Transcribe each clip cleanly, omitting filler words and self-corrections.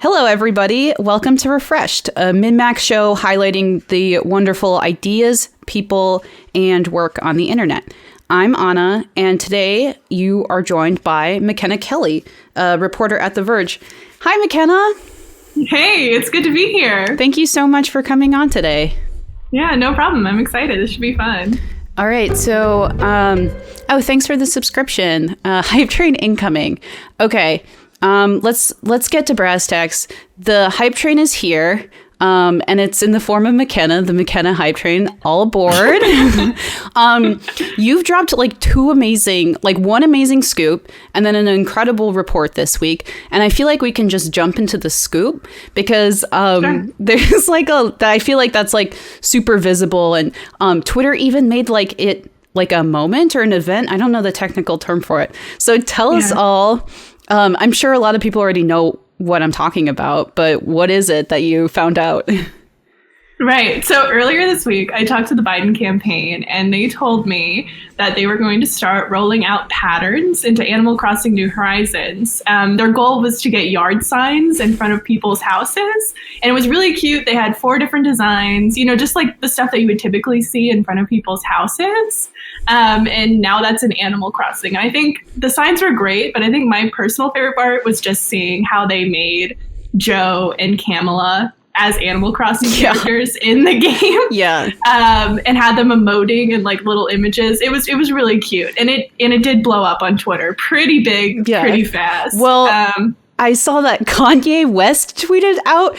Hello, everybody. Welcome to Refreshed, a min-max show highlighting the wonderful ideas, people, and work on the internet. I'm Anna, and today you are joined by Makena Kelly, a reporter at The Verge. Hi, Makena. Hey, it's good to be here. Thank you so much for coming on today. Yeah, no problem. I'm excited. This should be fun. All right. So, thanks for the subscription. Hype train incoming. Okay. Let's get to brass tacks. The hype train is here. And it's in the form of Makena, the Makena hype train, all aboard. You've dropped one amazing scoop and then an incredible report this week. And I feel like we can just jump into the scoop because Sure. There's I feel like that's super visible. And Twitter even made it a moment or an event. I don't know the technical term for it. So tell us all. I'm sure a lot of people already know what I'm talking about, but what is it that you found out? Right. So earlier this week, I talked to the Biden campaign, and they told me that they were going to start rolling out patterns into Animal Crossing New Horizons. Their goal was to get yard signs in front of people's houses, and it was really cute. They had 4 different designs, just like the stuff that you would typically see in front of people's houses. And now that's in Animal Crossing. And I think the signs were great, but I think my personal favorite part was just seeing how they made Joe and Kamala as Animal Crossing characters in the game. Yeah. And had them emoting and little images. It was really cute. And it did blow up on Twitter pretty big, pretty fast. Well, I saw that Kanye West tweeted out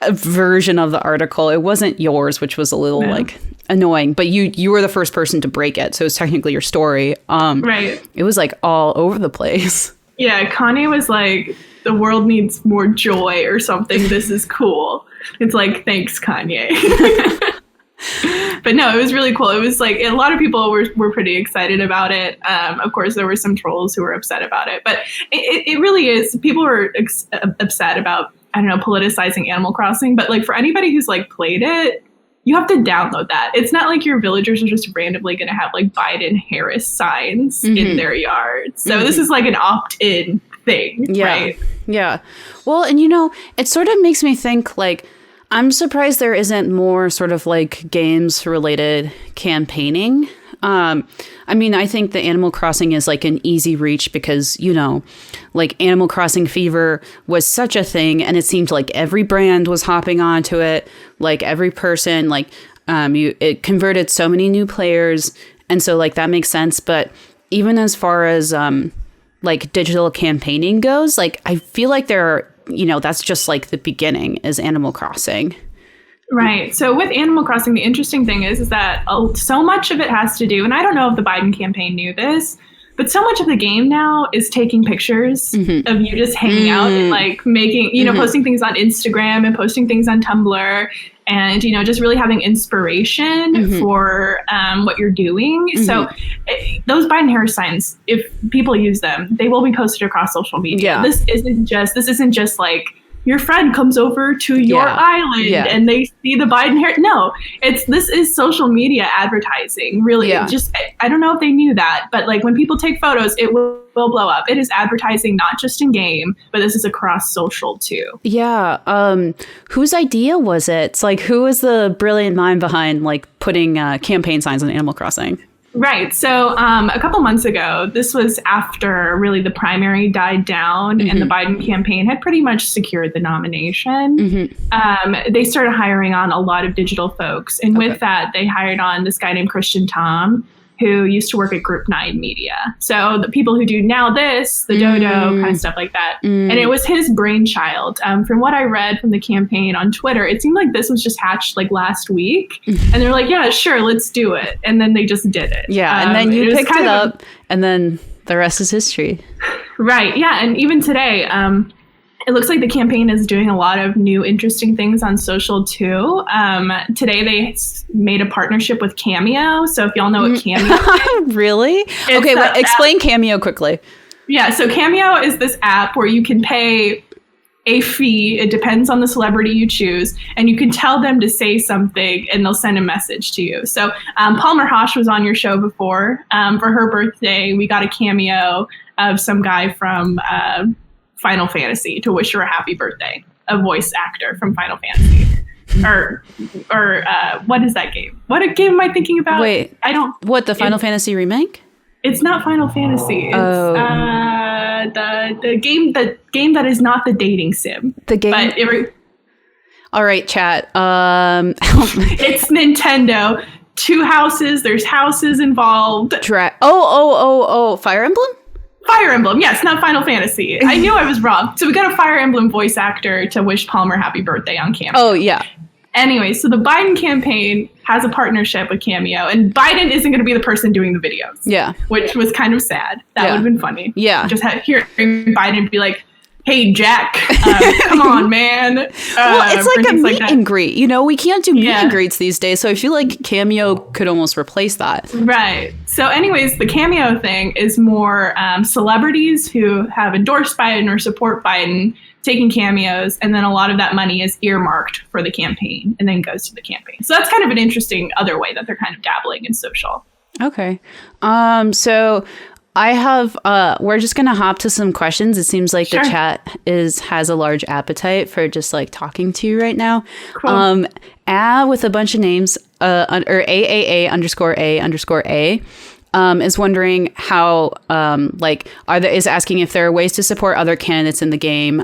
a version of the article. It wasn't yours, which was a little annoying, but you were the first person to break it. So it's technically your story. Right. It was all over the place. Yeah. Kanye was the world needs more joy or something. This is cool. It's thanks, Kanye. But no, it was really cool. It was a lot of people were pretty excited about it. Of course, there were some trolls who were upset about it, but it really is. People were upset about, politicizing Animal Crossing. But for anybody who's played it, you have to download that. It's not like your villagers are just randomly going to have Biden-Harris signs in their yards. So this is an opt-in thing, right? Yeah. Well, and it sort of makes me think I'm surprised there isn't more sort of games related campaigning. I think the Animal Crossing is an easy reach because, Animal Crossing fever was such a thing, and it seemed like every brand was hopping onto it, every person, it converted so many new players. And so that makes sense. But even as far as digital campaigning goes, I feel like there are, that's just the beginning is Animal Crossing. Right. So with Animal Crossing, the interesting thing is that so much of it has to do, and I don't know if the Biden campaign knew this, but so much of the game now is taking pictures of you just hanging out and making, posting things on Instagram and posting things on Tumblr and, just really having inspiration for what you're doing. So those Biden-Harris signs, if people use them, they will be posted across social media. This isn't just your friend comes over to your island and they see the Biden-Harris. No, this is social media advertising, really. I don't know if they knew that, but when people take photos, it will blow up. It is advertising, not just in game, but this is across social too. Yeah. Whose idea was it? It's who was the brilliant mind behind putting campaign signs on Animal Crossing? Right. So a couple months ago, this was after really the primary died down and the Biden campaign had pretty much secured the nomination. They started hiring on a lot of digital folks. And with that, they hired on this guy named Christian Thom, who used to work at Group 9 Media. So the people who do Now This, the Dodo, kind of stuff like that. And it was his brainchild. From what I read from the campaign on Twitter, it seemed like this was just hatched last week. And they're yeah, sure, let's do it. And then they just did it. Yeah, and then you picked it up, and then the rest is history. Right, yeah, and even today, it looks like the campaign is doing a lot of new, interesting things on social, too. Today, they made a partnership with Cameo. So if y'all know what Cameo is. Really? Okay, explain Cameo quickly. Yeah, so Cameo is this app where you can pay a fee. It depends on the celebrity you choose. And you can tell them to say something and they'll send a message to you. So Palmer Hosh was on your show before. For her birthday, we got a cameo of some guy from Final Fantasy to wish her a happy birthday. A voice actor from Final Fantasy. Or what is that game? What game am I thinking about? Wait, What, the Final Fantasy remake? It's not Final Fantasy. It's the game that is not the dating sim. The game. All right, chat. It's Nintendo. 2 houses. There's houses involved. Fire Emblem? Fire Emblem. Yes, not Final Fantasy. I knew I was wrong. So we got a Fire Emblem voice actor to wish Palmer happy birthday on Cameo. Oh, yeah. Anyway, so the Biden campaign has a partnership with Cameo, and Biden isn't going to be the person doing the videos. Yeah. Which was kind of sad. That would have been funny. Yeah. Just hearing Biden be like, hey, Jack, come on, man. Well, it's like a meet and greet. You know, we can't do meet and greets these days, so I feel like Cameo could almost replace that. Right. So anyways, the Cameo thing is more celebrities who have endorsed Biden or support Biden taking cameos, and then a lot of that money is earmarked for the campaign and then goes to the campaign. So that's kind of an interesting other way that they're kind of dabbling in social. Okay. So I have, we're just going to hop to some questions. It seems like the chat has a large appetite for just like talking to you right now. Cool. With a bunch of names, or AAA_A_A, is wondering how, is asking if there are ways to support other candidates in the game,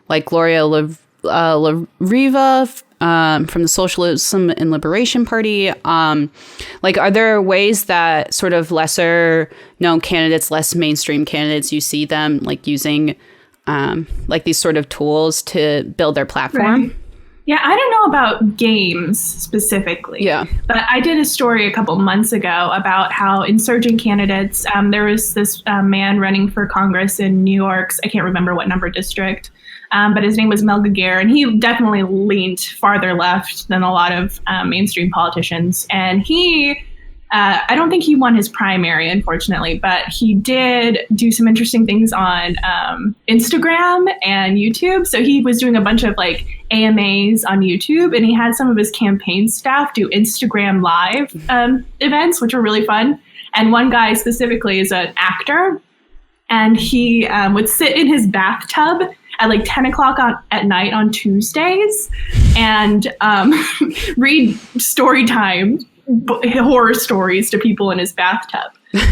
like Gloria Riva from the Socialism and Liberation Party. Are there ways that sort of lesser known candidates, less mainstream candidates, you see them like using these sort of tools to build their platform? Right. Yeah, I don't know about games specifically. Yeah. But I did a story a couple months ago about how Insurgent Candidates, there was this man running for Congress in New York's, I can't remember what number district, but his name was Mel Gagare, and he definitely leaned farther left than a lot of mainstream politicians. And he, I don't think he won his primary, unfortunately, but he did do some interesting things on Instagram and YouTube. So he was doing a bunch of like AMAs on YouTube, and he had some of his campaign staff do Instagram live events, which were really fun. And one guy specifically is an actor, and he would sit in his bathtub at like 10 o'clock at night on Tuesdays and read story time horror stories to people in his bathtub.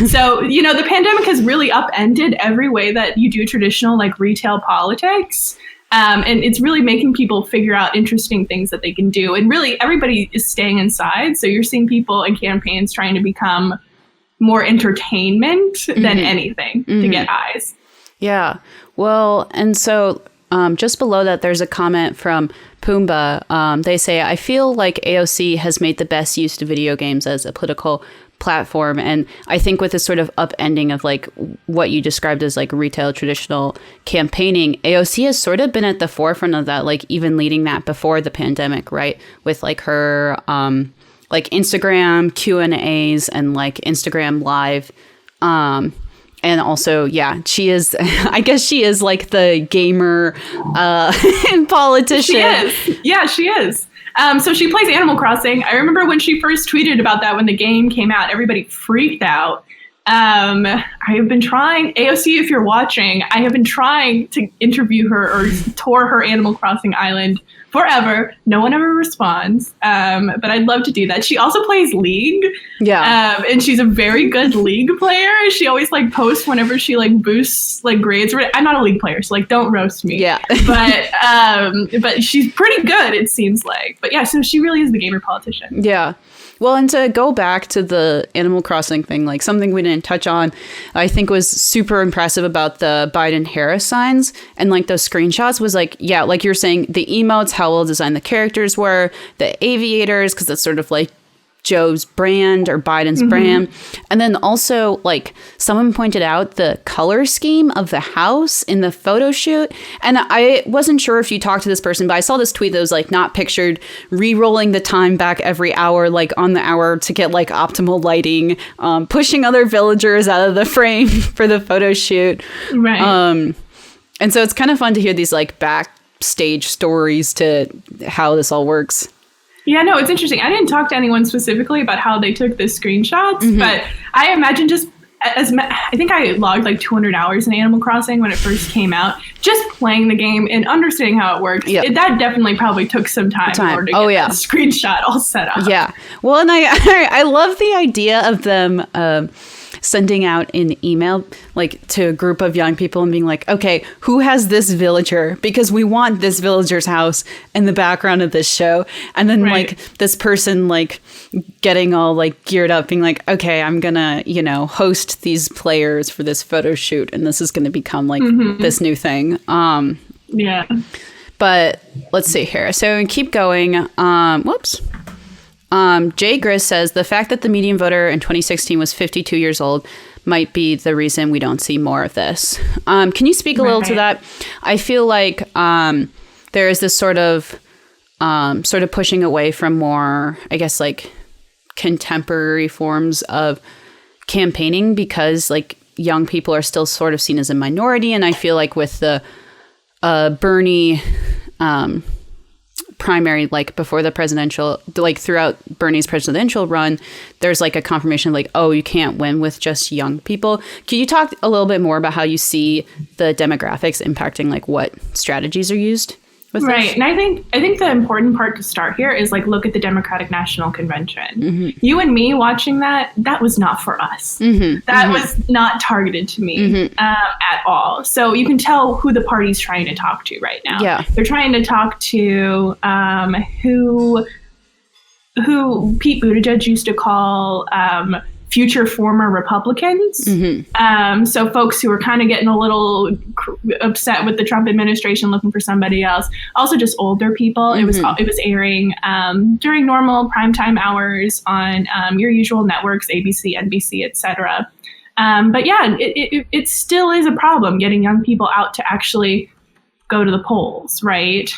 So, you know, the pandemic has really upended every way that you do traditional like retail politics. And it's really making people figure out interesting things that they can do. And really everybody is staying inside. So you're seeing people in campaigns trying to become more entertainment than anything to get eyes. Yeah. Well, and so just below that, there's a comment from Pumbaa. They say, I feel like AOC has made the best use of video games as a political platform. And I think with this sort of upending of like what you described as like retail traditional campaigning, AOC has sort of been at the forefront of that, like even leading that before the pandemic, right? With like her like Instagram Q&As and like Instagram Live. And also, yeah, she is, I guess she is like the gamer politician. She is. Yeah, she is. So she plays Animal Crossing. I remember when she first tweeted about that when the game came out, everybody freaked out. I have been trying, AOC, if you're watching, I have been trying to interview her or tour her Animal Crossing island forever. No one ever responds. But I'd love to do that. She also plays League. Yeah. And she's a very good League player. She always like posts whenever she like boosts like grades. I'm not a League player, so like don't roast me. Yeah. But she's pretty good, it seems like. But yeah, so she really is the gamer politician. Yeah. Well, and to go back to the Animal Crossing thing, like something we didn't touch on, I think was super impressive about the Biden-Harris signs and like those screenshots was like, yeah, like you're saying, the emotes, how well designed the characters were, the aviators, because that's sort of like Joe's brand or Biden's brand. And then also like someone pointed out the color scheme of the house in the photo shoot. And I wasn't sure if you talked to this person, but I saw this tweet that was like not pictured, re-rolling the time back every hour, like on the hour to get like optimal lighting, pushing other villagers out of the frame for the photo shoot. Right. And so it's kind of fun to hear these like backstage stories to how this all works. Yeah, no, it's interesting. I didn't talk to anyone specifically about how they took the screenshots, but I imagine just I think I logged like 200 hours in Animal Crossing when it first came out. Just playing the game and understanding how it works, that definitely probably took some time in order to get that screenshot all set up. Yeah. Well, and I love the idea of them sending out an email like to a group of young people and being like, okay, who has this villager? Because we want this villager's house in the background of this show. And then like this person like getting all like geared up being like, okay, I'm gonna, host these players for this photo shoot. And this is going to become like this new thing. Yeah. But let's see here. So keep going. Jay Gris says the fact that the median voter in 2016 was 52 years old might be the reason we don't see more of this. Can you speak a little to that? I feel like there is this sort of pushing away from more, I guess, like contemporary forms of campaigning because like young people are still sort of seen as a minority. And I feel like with the Bernie primary, like before the presidential, like throughout Bernie's presidential run, there's like a confirmation of like, oh, you can't win with just young people. Can you talk a little bit more about how you see the demographics impacting like what strategies are used with this? And I think the important part to start here is like look at the Democratic National Convention. You and me watching that was not for us. That was not targeted to me at all. So you can tell who the party's trying to talk to right now. Yeah. They're trying to talk to who Pete Buttigieg used to call future former Republicans. So folks who are kind of getting a little upset with the Trump administration, looking for somebody else. Also just older people. It was airing during normal primetime hours on your usual networks, ABC, NBC, etc. But yeah, it still is a problem getting young people out to actually go to the polls, right?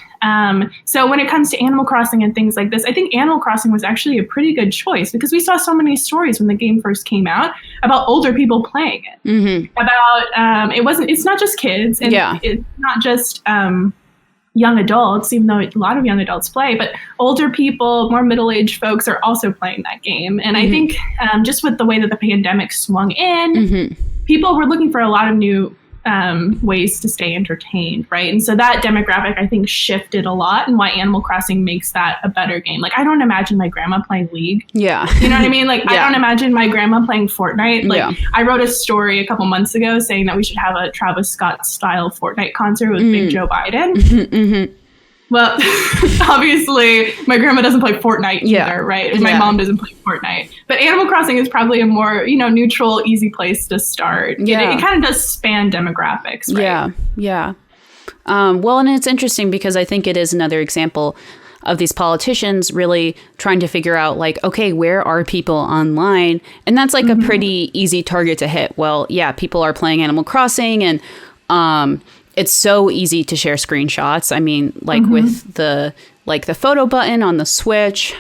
So when it comes to Animal Crossing and things like this, I think Animal Crossing was actually a pretty good choice because we saw so many stories when the game first came out about older people playing it. About it's not just kids, and it's not just young adults, even though a lot of young adults play, but older people, more middle-aged folks are also playing that game. And I think just with the way that the pandemic swung in, people were looking for a lot of new ways to stay entertained, right? And so that demographic, I think, shifted a lot, and why Animal Crossing makes that a better game. Like, I don't imagine my grandma playing League. Yeah. You know what I mean? Like, I don't imagine my grandma playing Fortnite. Like, I wrote a story a couple months ago saying that we should have a Travis Scott-style Fortnite concert with Big Joe Biden. Well, obviously, my grandma doesn't play Fortnite either, right? And my mom doesn't play Fortnite. But Animal Crossing is probably a more, neutral, easy place to start. It kind of does span demographics, right? Yeah. Well, and it's interesting because I think it is another example of these politicians really trying to figure out, like, okay, where are people online? And that's like a pretty easy target to hit. Well, yeah, people are playing Animal Crossing, and it's so easy to share screenshots. I mean, like with the photo button on the Switch,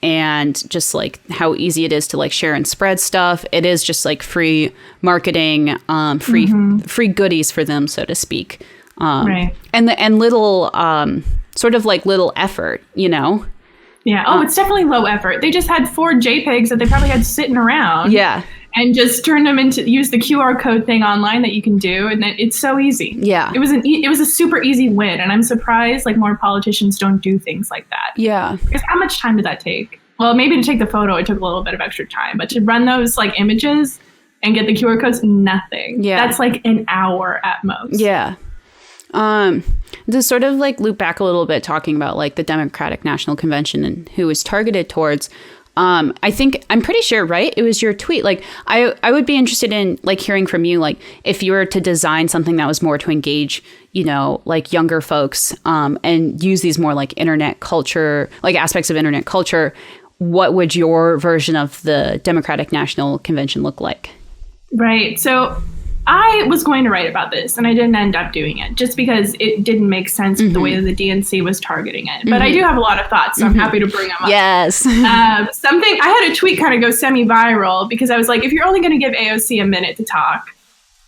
and just like how easy it is to like share and spread stuff. It is just like free marketing, free goodies for them, so to speak. And little sort of like little effort, Yeah. It's definitely low effort. They just had 4 JPEGs that they probably had sitting around. Yeah. And just turn them use the QR code thing online that you can do, and then it's so easy. Yeah, it was a super easy win, and I'm surprised like more politicians don't do things like that. Yeah, because how much time did that take? Well, maybe to take the photo, it took a little bit of extra time, but to run those like images and get the QR codes, nothing. Yeah, that's like an hour at most. Yeah. To sort of like loop back a little bit, talking about like the Democratic National Convention and who is targeted towards. I think I'm pretty sure, right? It was your tweet. Like, I would be interested in like hearing from you, like if you were to design something that was more to engage, like younger folks, and use these more like internet culture, like aspects of internet culture. What would your version of the Democratic National Convention look like? Right. So I was going to write about this, and I didn't end up doing it just because it didn't make sense with the way that the DNC was targeting it. But I do have a lot of thoughts, so I'm happy to bring them up. Yes. I had a tweet kind of go semi-viral because I was like, if you're only going to give AOC a minute to talk,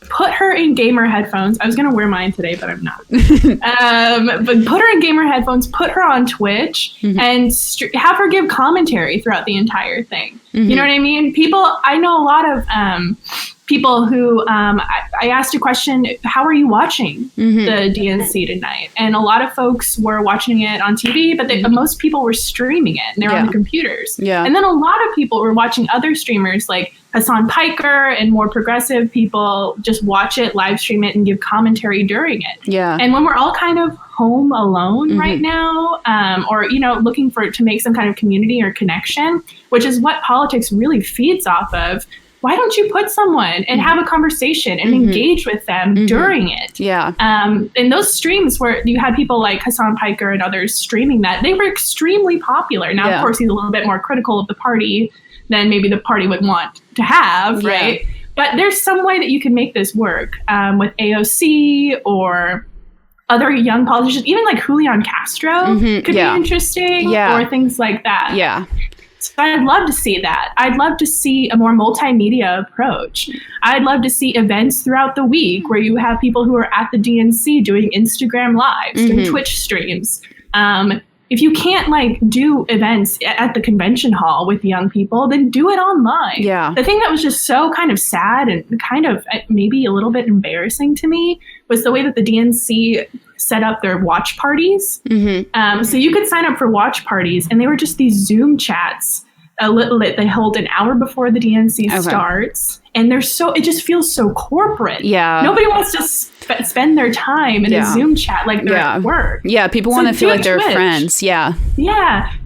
put her in gamer headphones. I was going to wear mine today, but I'm not. But put her in gamer headphones, put her on Twitch, and have her give commentary throughout the entire thing. You know what I mean? I know a lot of people who, I asked a question, how are you watching the DNC tonight? And a lot of folks were watching it on TV, but most people were streaming it, and they're on the computers. Yeah. And then a lot of people were watching other streamers like Hassan Piker and more progressive people just watch it, live stream it, and give commentary during it. Yeah. And when we're all kind of home alone right now, or, looking to make some kind of community or connection, which is what politics really feeds off of, why don't you put someone and have a conversation and engage with them during it? Yeah. And those streams where you had people like Hassan Piker and others streaming that, they were extremely popular. Now, of course, he's a little bit more critical of the party than maybe the party would want to have, right? But there's some way that you can make this work with AOC or other young politicians, even like Julian Castro could be interesting, or things like that. Yeah. So I'd love to see that. I'd love to see a more multimedia approach. I'd love to see events throughout the week where you have people who are at the DNC doing Instagram lives, doing Twitch streams. If you can't do events at the convention hall with young people, then do it online. Yeah. The thing that was just so kind of sad and kind of maybe a little bit embarrassing to me was the way that the DNC set up their watch parties. So you could sign up for watch parties, and they were just these Zoom chats. They hold an hour before the DNC starts, and it just feels so corporate. Yeah, nobody wants to spend their time in a Zoom chat like they're at work. Yeah, people want to feel like they're friends. Yeah,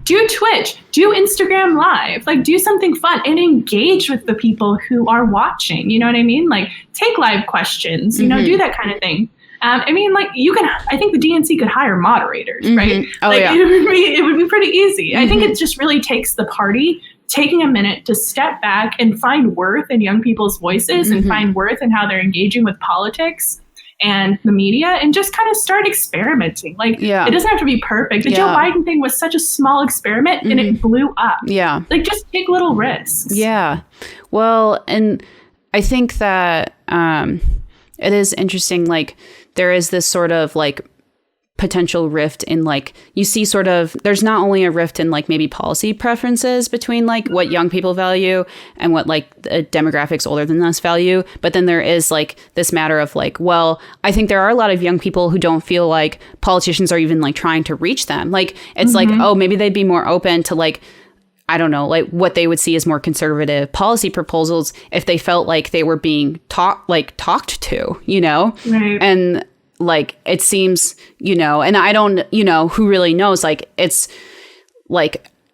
do Twitch, do Instagram Live, do something fun and engage with the people who are watching. You know what I mean? Take live questions. Do that kind of thing. I think the DNC could hire moderators, right? It would be pretty easy. I think it just really takes the party taking a minute to step back and find worth in young people's voices and find worth in how they're engaging with politics and the media, and just kind of start experimenting. It doesn't have to be perfect. The Joe Biden thing was such a small experiment and it blew up. Yeah. Just take little risks. Yeah. Well, and I think that it is interesting, there is this sort of potential rift in you see sort of, there's not only a rift in maybe policy preferences between what young people value and what the demographics older than us value, but then there is this matter of well, I think there are a lot of young people who don't feel like politicians are even trying to reach them. It's oh, maybe they'd be more open to I don't know, what they would see as more conservative policy proposals if they felt like they were being talked to, Right. And it seems, and I don't, who really knows, it's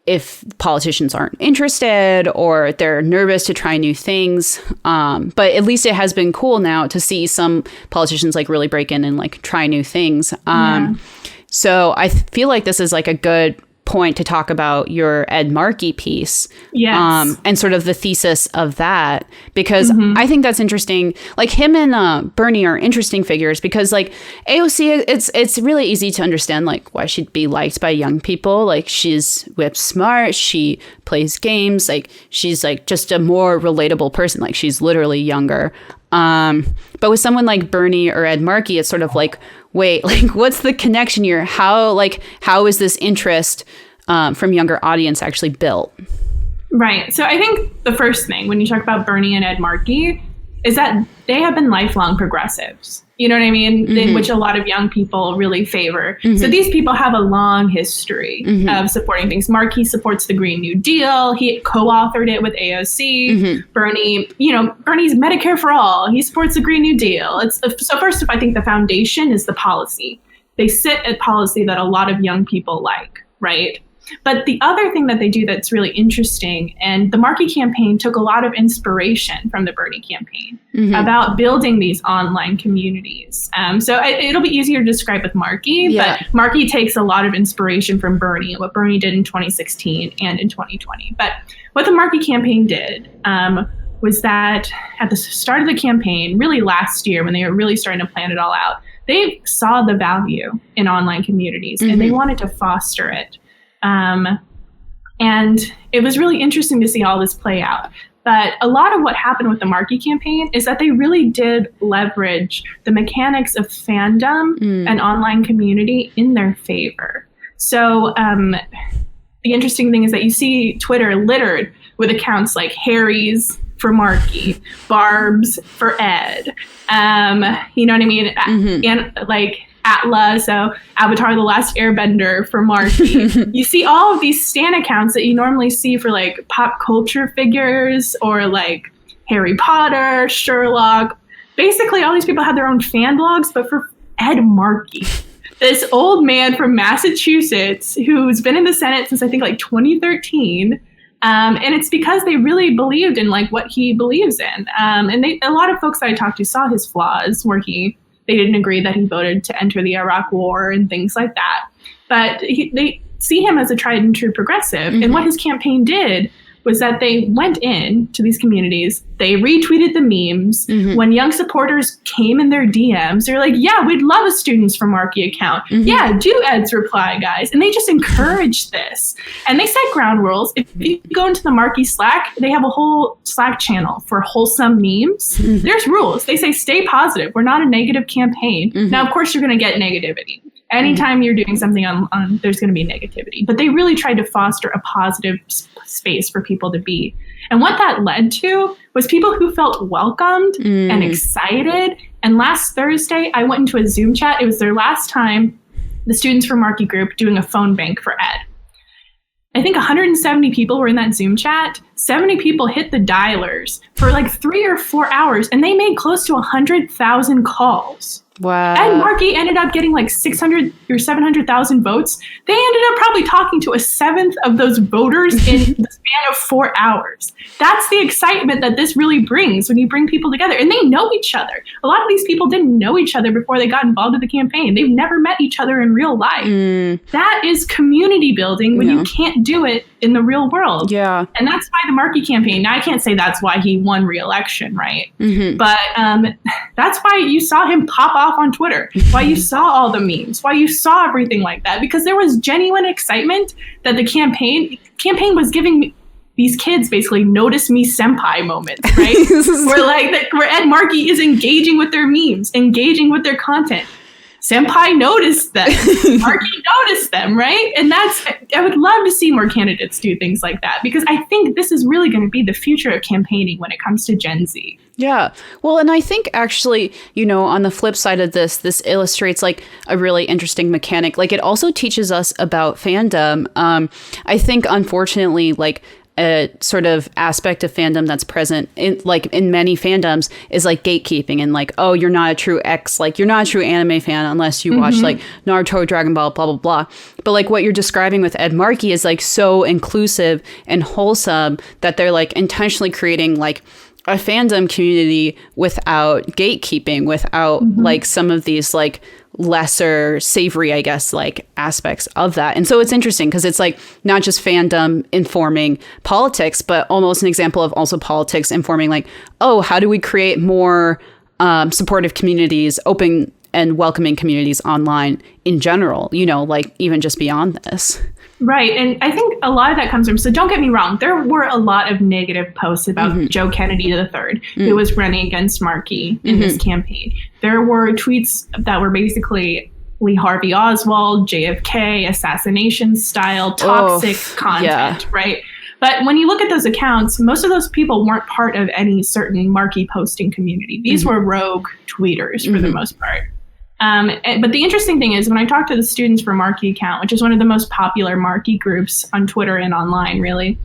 if politicians aren't interested or they're nervous to try new things. But at least it has been cool now to see some politicians really break in and try new things. So I feel like this is a good point to talk about your Ed Markey piece. Yes. And sort of the thesis of that, because I think that's interesting. Him and Bernie are interesting figures because AOC, it's really easy to understand why she'd be liked by young people. She's whip smart, she plays games, she's just a more relatable person. She's literally younger. But with someone like Bernie or Ed Markey, it's sort of wait, what's the connection here? How is this interest from younger audience actually built? Right. So I think the first thing when you talk about Bernie and Ed Markey is that they have been lifelong progressives. You know what I mean? In which a lot of young people really favor. So these people have a long history of supporting things. Markey supports the Green New Deal. He co-authored it with AOC. Bernie, Bernie's Medicare for all. He supports the Green New Deal. So first, I think the foundation is the policy. They sit at policy that a lot of young people like, right? But the other thing that they do that's really interesting, and the Markey campaign took a lot of inspiration from the Bernie campaign about building these online communities. So it'll be easier to describe with Markey, but Markey takes a lot of inspiration from Bernie and what Bernie did in 2016 and in 2020. But what the Markey campaign did was that at the start of the campaign, really last year when they were really starting to plan it all out, they saw the value in online communities and they wanted to foster it. And it was really interesting to see all this play out. But a lot of what happened with the Markey campaign is that they really did leverage the mechanics of fandom and online community in their favor. So the interesting thing is that you see Twitter littered with accounts like Harry's for Markey, Barb's for Ed, you know what I mean? And like Atla, so Avatar: The Last Airbender for Markey. You see all of these stan accounts that you normally see for like pop culture figures or like Harry Potter, Sherlock. Basically, all these people have their own fan blogs, but for Ed Markey, this old man from Massachusetts who's been in the Senate since I think like 2013. And it's because they really believed in like what he believes in. And a lot of folks that I talked to saw his flaws where they didn't agree that he voted to enter the Iraq War and things like that. But they see him as a tried and true progressive. And what his campaign did was that they went in to these communities, they retweeted the memes. When young supporters came in their DMs, they're like, yeah, we'd love a Students for Markey account. Yeah, do Ed's reply, guys. And they just encouraged this. And they set ground rules. If you go into the Markey Slack, they have a whole Slack channel for wholesome memes. There's rules. They say, stay positive. We're not a negative campaign. Now, of course, you're going to get negativity. Anytime you're doing something on there's going to be negativity. But they really tried to foster a positive space for people to be. And what that led to was people who felt welcomed and excited. And last Thursday, I went into a Zoom chat. It was their last time, the Students for Markey group, doing a phone bank for Ed. I think 170 people were in that Zoom chat. 70 people hit the dialers for like 3 or 4 hours, and they made close to 100,000 calls. Wow. Ed Markey ended up getting like 600 or 700,000 votes. They ended up probably talking to a seventh of those voters in the span of 4 hours. That's the excitement that this really brings when you bring people together. And they know each other. A lot of these people didn't know each other before they got involved in the campaign. They've never met each other in real life. That is community building when you can't do it in the real world. Yeah. And that's why the Markey campaign, now I can't say that's why he won re-election, right? But that's why you saw him pop off on Twitter, why you saw all the memes, why you saw everything like that, because there was genuine excitement that the campaign was giving these kids basically notice me senpai moments, right? where Ed Markey is engaging with their memes, engaging with their content. Senpai noticed them. Markey noticed them, right? And I would love to see more candidates do things like that, because I think this is really going to be the future of campaigning when it comes to Gen Z. Yeah. Well, and I think actually, on the flip side of this illustrates like a really interesting mechanic. Like it also teaches us about fandom. I think, unfortunately, like a sort of aspect of fandom that's present in many fandoms is like gatekeeping and like, oh, you're not a true you're not a true anime fan unless you watch like Naruto, Dragon Ball, blah, blah, blah. But like what you're describing with Ed Markey is like so inclusive and wholesome that they're like intentionally creating like a fandom community without gatekeeping, without like some of these like lesser savory, I guess, like aspects of that. And so it's interesting because it's like not just fandom informing politics, but almost an example of also politics informing like, oh, how do we create more supportive communities, open and welcoming communities online in general, like even just beyond this. Right. And I think a lot of that comes from, so don't get me wrong, there were a lot of negative posts about Joe Kennedy III, who was running against Markey in this campaign. There were tweets that were basically Lee Harvey Oswald, JFK, assassination style, toxic content, right? But when you look at those accounts, most of those people weren't part of any certain Markey posting community. These were rogue tweeters for the most part. But the interesting thing is when I talk to the Students for Markey account, which is one of the most popular Markey groups on Twitter and online, really,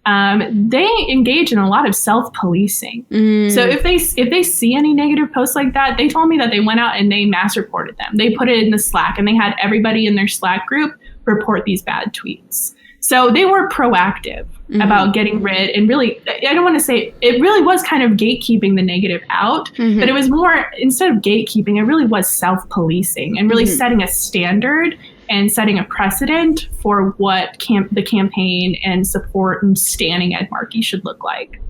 they engage in a lot of self-policing. So if they see any negative posts like that, they told me that they went out and they mass reported them. They put it in the Slack and they had everybody in their Slack group report these bad tweets. So they were proactive about getting rid, and really, I don't want to say, it really was kind of gatekeeping the negative out, but it was more, instead of gatekeeping, it really was self-policing and really setting a standard and setting a precedent for what the campaign and support and standing Ed Markey should look like.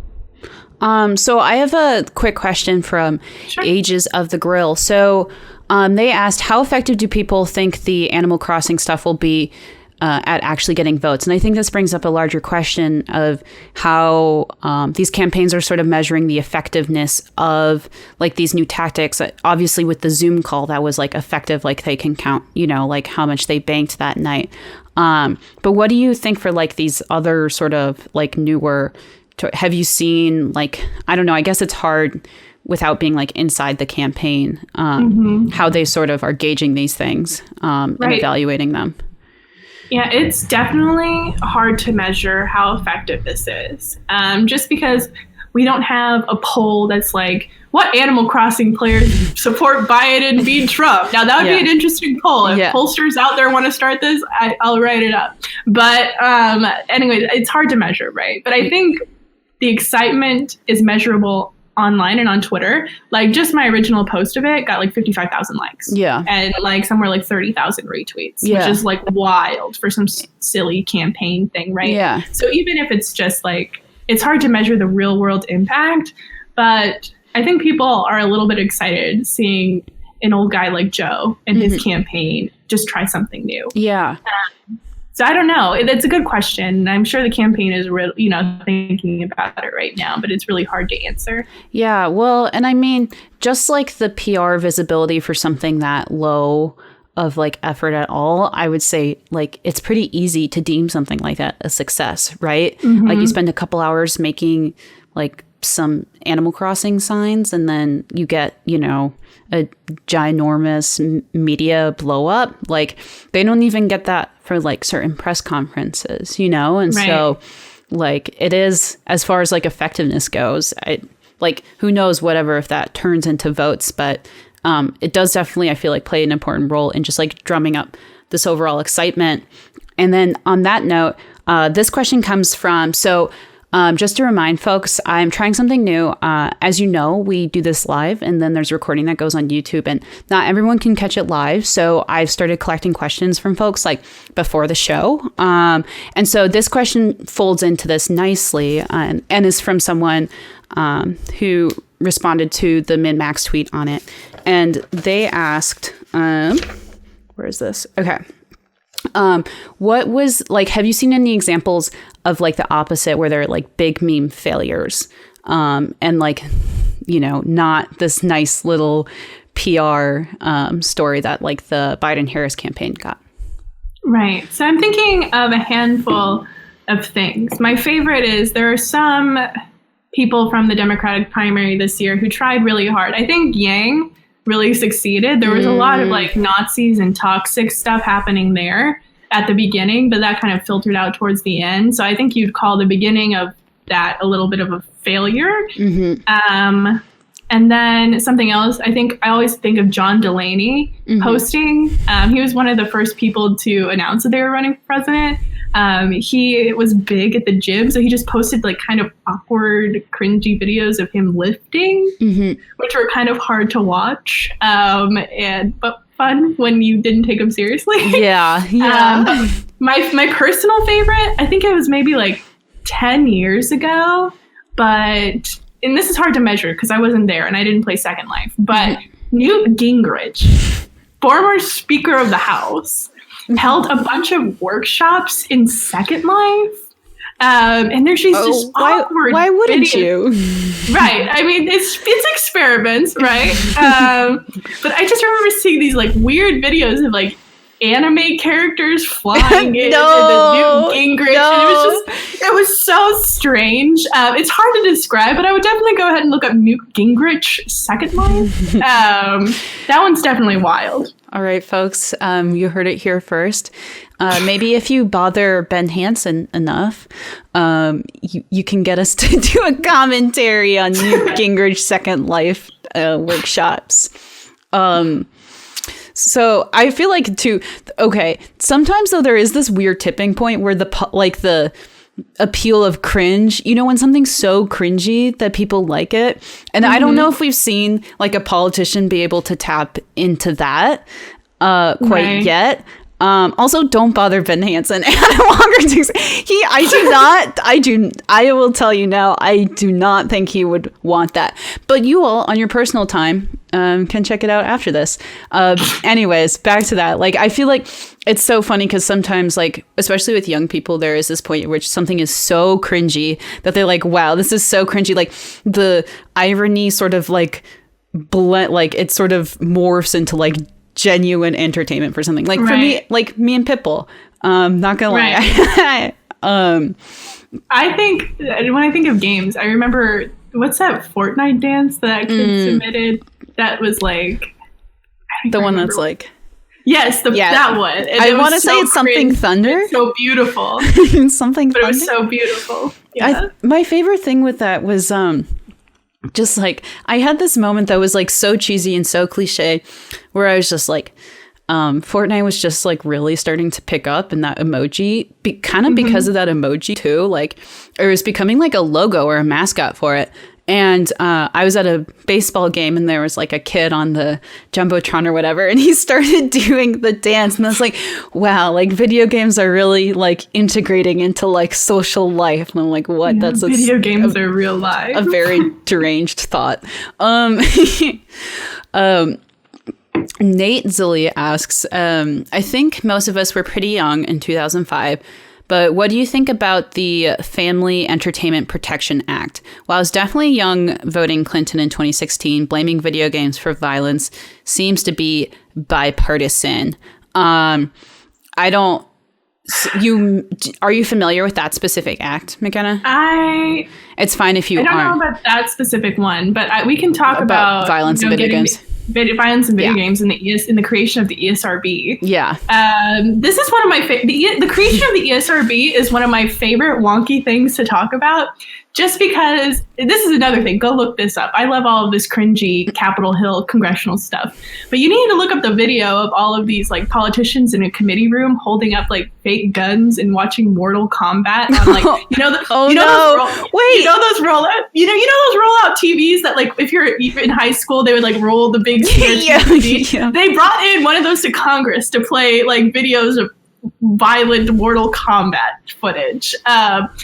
So I have a quick question from Ages of the Grill. So they asked, how effective do people think the Animal Crossing stuff will be at actually getting votes. And I think this brings up a larger question of how these campaigns are sort of measuring the effectiveness of like these new tactics. Obviously with the Zoom call, that was like effective, like they can count, like how much they banked that night. But what do you think for like these other sort of like newer, have you seen like, I don't know, I guess it's hard without being like inside the campaign, how they sort of are gauging these things and evaluating them. Yeah, it's definitely hard to measure how effective this is. Just because we don't have a poll that's like, what Animal Crossing players support Biden beat Trump? Now, that would be an interesting poll. If pollsters out there want to start this, I'll write it up. But anyway, it's hard to measure, right? But I think the excitement is measurable online and on Twitter. Like just my original post of it got like 55,000 likes. Yeah. And like somewhere like 30,000 retweets, which is like wild for some silly campaign thing, right? Yeah. So even if it's just like, it's hard to measure the real world impact, but I think people are a little bit excited seeing an old guy like Joe and his campaign just try something new. Yeah. So I don't know. It's a good question. I'm sure the campaign is thinking about it right now, but it's really hard to answer. Yeah, well, and I mean, just like the PR visibility for something that low of like effort at all, I would say like it's pretty easy to deem something like that a success, right? Like you spend a couple hours making like some Animal Crossing signs and then you get, a ginormous media blow up. Like they don't even get that for like certain press conferences, and so like it is, as far as like effectiveness goes, like who knows whatever if that turns into votes, but it does definitely, I feel like, play an important role in just like drumming up this overall excitement. And then on that note, this question comes from, just to remind folks, I'm trying something new. As you know, we do this live and then there's a recording that goes on YouTube and not everyone can catch it live. So I've started collecting questions from folks like before the show. And so this question folds into this nicely and is from someone who responded to the Min-Max tweet on it. And they asked, where is this? Okay. What was like, have you seen any examples of like the opposite where they're like big meme failures and like, not this nice little PR story that like the Biden-Harris campaign got? Right. So I'm thinking of a handful of things. My favorite is there are some people from the Democratic primary this year who tried really hard. I think Yang really succeeded. There was a lot of like Nazis and toxic stuff happening there at the beginning, but that kind of filtered out towards the end. So I think you'd call the beginning of that a little bit of a failure. And then something else, I always think of John Delaney posting. He was one of the first people to announce that they were running for president. He was big at the gym, so he just posted like kind of awkward, cringy videos of him lifting, which were kind of hard to watch, but fun when you didn't take him seriously. Yeah. My personal favorite, I think it was maybe like 10 years ago, and this is hard to measure because I wasn't there and I didn't play Second Life, but Newt Gingrich, former Speaker of the House, held a bunch of workshops in Second Life. And there's just awkward why wouldn't videos. You? Right. I mean, it's experiments, right? But I just remember seeing these like weird videos of like anime characters flying in the Newt Gingrich. No. It was so strange. It's hard to describe, but I would definitely go ahead and look up Newt Gingrich Second Life. That one's definitely wild. All right, folks, you heard it here first. Maybe if you bother Ben Hansen enough, you can get us to do a commentary on Newt Gingrich Second Life workshops. So I feel like sometimes though there is this weird tipping point where the appeal of cringe, when something's so cringy that people like it. And I don't know if we've seen like a politician be able to tap into that quite yet. Also, don't bother Ben Hansen. I will tell you now, I do not think he would want that. But you all on your personal time, can check it out after this. Anyways, back to that. Like, I feel like it's so funny because sometimes, like, especially with young people, there is this point at which something is so cringy that they're like, wow, this is so cringy. Like, the irony sort of like blend, like it sort of morphs into like genuine entertainment for something. Like for me, like me and Pitbull, not gonna lie. I think when I think of games, I remember, what's that Fortnite dance that kid submitted? That was like the one that's like, yes, that one. And I want to say it's something thunder. It's so beautiful. Something, but thunder? It was so beautiful. Yeah. My favorite thing with that was just like, I had this moment that was like so cheesy and so cliche, where I was just like, Fortnite was just like really starting to pick up, and that emoji, kind of because of that emoji too, like it was becoming like a logo or a mascot for it. And I was at a baseball game, and there was like a kid on the Jumbotron or whatever, and he started doing the dance, and I was like, wow, like video games are really like integrating into like social life. And I'm like, what? Yeah, that's video games are real life. A very deranged thought. Nate Zilli asks, I think most of us were pretty young in 2005, but what do you think about the Family Entertainment Protection Act? While I was definitely young voting Clinton in 2016, blaming video games for violence seems to be bipartisan. Are you familiar with that specific act, Makena? It's fine if you aren't. I don't know about that specific one, but we can talk about violence in video games. Violence in video games and in the creation of the ESRB. Yeah. This is one of my the creation of the ESRB is one of my favorite wonky things to talk about, just because this is another thing. Go look this up. I love all of this cringy Capitol Hill congressional stuff, but you need to look up the video of all of these like politicians in a committee room holding up like fake guns and watching Mortal Kombat on like those rollout TVs that like if you're in high school they would like roll the big TV. Yeah. They brought in one of those to Congress to play like videos of violent Mortal Kombat footage.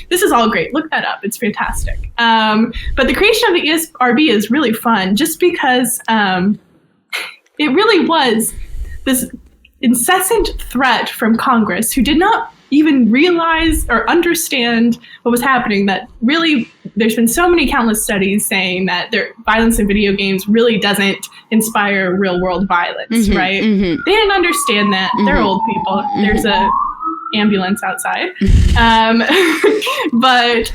This is all great. Look that up. It's fantastic. But the creation of the ESRB is really fun just because it really was this incessant threat from Congress, who did not even realize or understand what was happening, that really there's been so many countless studies saying that violence in video games really doesn't inspire real world violence, right? Mm-hmm. They didn't understand that. They're old people. There's a ambulance outside. But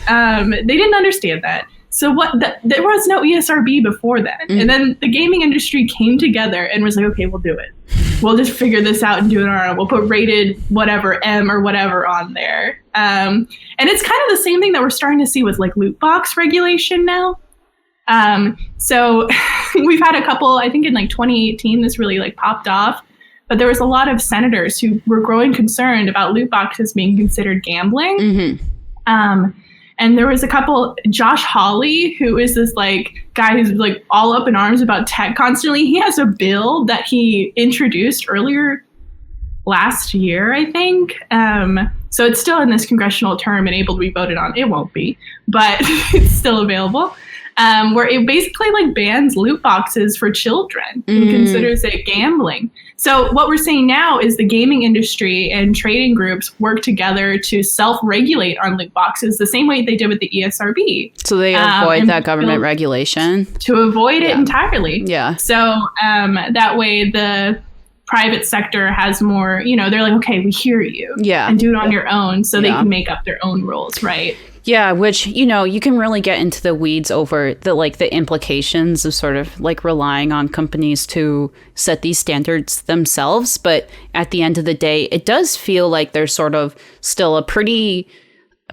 they didn't understand that. So there was no ESRB before then. And then the gaming industry came together and was like, okay, we'll do it. We'll just figure this out and do it on our own. We'll put rated whatever M or whatever on there. And it's kind of the same thing that we're starting to see with like loot box regulation now. So we've had a couple, I think in like 2018, this really like popped off. But there was a lot of senators who were growing concerned about loot boxes being considered gambling. And there was a couple, Josh Hawley, who is this like guy who's like all up in arms about tech constantly. He has a bill that he introduced earlier last year, I think. So it's still in this congressional term and able to be voted on. It won't be, but it's still available. Where it basically like bans loot boxes for children and considers it gambling. So what we're saying now is the gaming industry and trading groups work together to self-regulate on loot boxes the same way they did with the ESRB. So they avoid that government regulation? To avoid it entirely. Yeah. So that way the private sector has more, they're like, okay, we hear you. Yeah. And do it on your own so they can make up their own rules, right? Yeah, which, you can really get into the weeds over the implications of sort of like relying on companies to set these standards themselves. But at the end of the day, it does feel like there's sort of still a pretty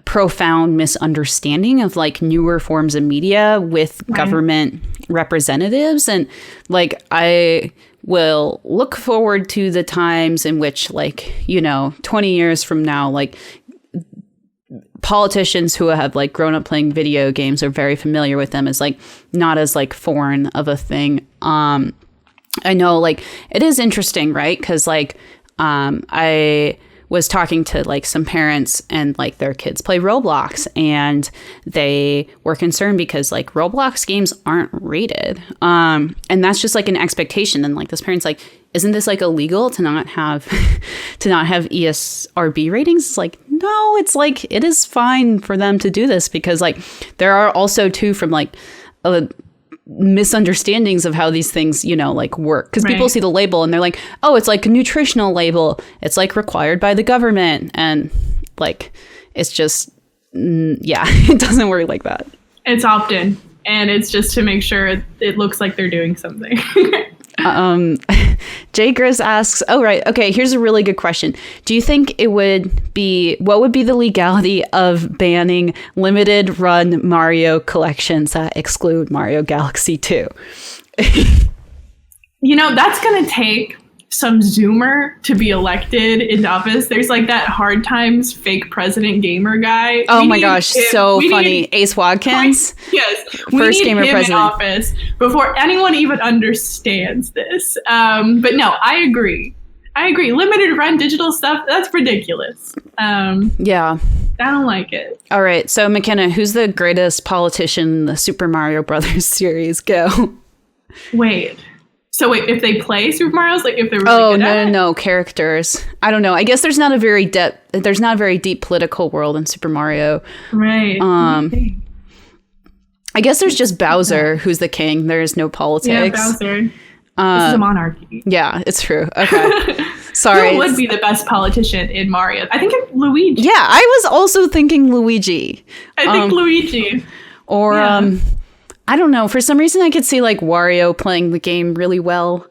profound misunderstanding of like newer forms of media with government representatives. And like, I will look forward to the times in which 20 years from now, like, politicians who have like grown up playing video games are very familiar with them as like not as like foreign of a thing. I know like it is interesting, right? Because like I was talking to like some parents, and like their kids play Roblox, and they were concerned because like Roblox games aren't rated. And that's just like an expectation. And like this parent's like, isn't this like illegal to not have ESRB ratings? It's like, no, it's like, it is fine for them to do this, because like there are also too from like misunderstandings of how these things, you know, like work, because people see the label and they're like, oh, it's like a nutritional label, it's like required by the government, and like it's just it doesn't work like that. It's opt-in, and it's just to make sure it looks like they're doing something. Jay Gris asks, oh, right. Okay. Here's a really good question. Do you think what would be the legality of banning limited run Mario collections that exclude Mario Galaxy 2? You know, that's going to take some Zoomer to be elected into office. There's like that Hard Times fake president gamer guy. Oh my gosh, so funny. Ace Watkins. Yes. First gamer president in office before anyone even understands this. But no, I agree. Limited run digital stuff, that's ridiculous. Yeah. I don't like it. All right. So Makena, who's the greatest politician in the Super Mario Brothers series? Go. Wait, if they play Super Mario's, like if they're really good at it? No, characters. I don't know. I guess there's not a very deep political world in Super Mario. Right. I guess there's just Bowser, who's the king. There's no politics. Yeah, Bowser. This is a monarchy. Yeah, it's true. Okay. Sorry. Who would be the best politician in Mario? I think it's Luigi. Yeah, I was also thinking Luigi. I think Luigi. Or I don't know. For some reason, I could see like Wario playing the game really well.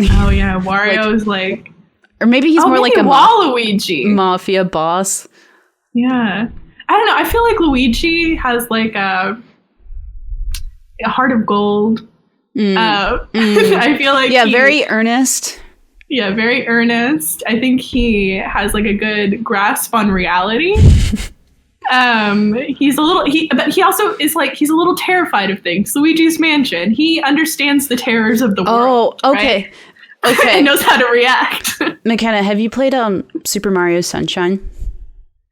Oh yeah, Wario's like, or maybe he's more like a Waluigi mafia boss. Yeah, I don't know. I feel like Luigi has like a heart of gold. I feel like very earnest. Yeah, very earnest. I think he has like a good grasp on reality. But he also is like, he's a little terrified of things. Luigi's Mansion. He understands the terrors of the world. Oh, okay. Right? Okay. He knows how to react. McKenna, have you played Super Mario Sunshine?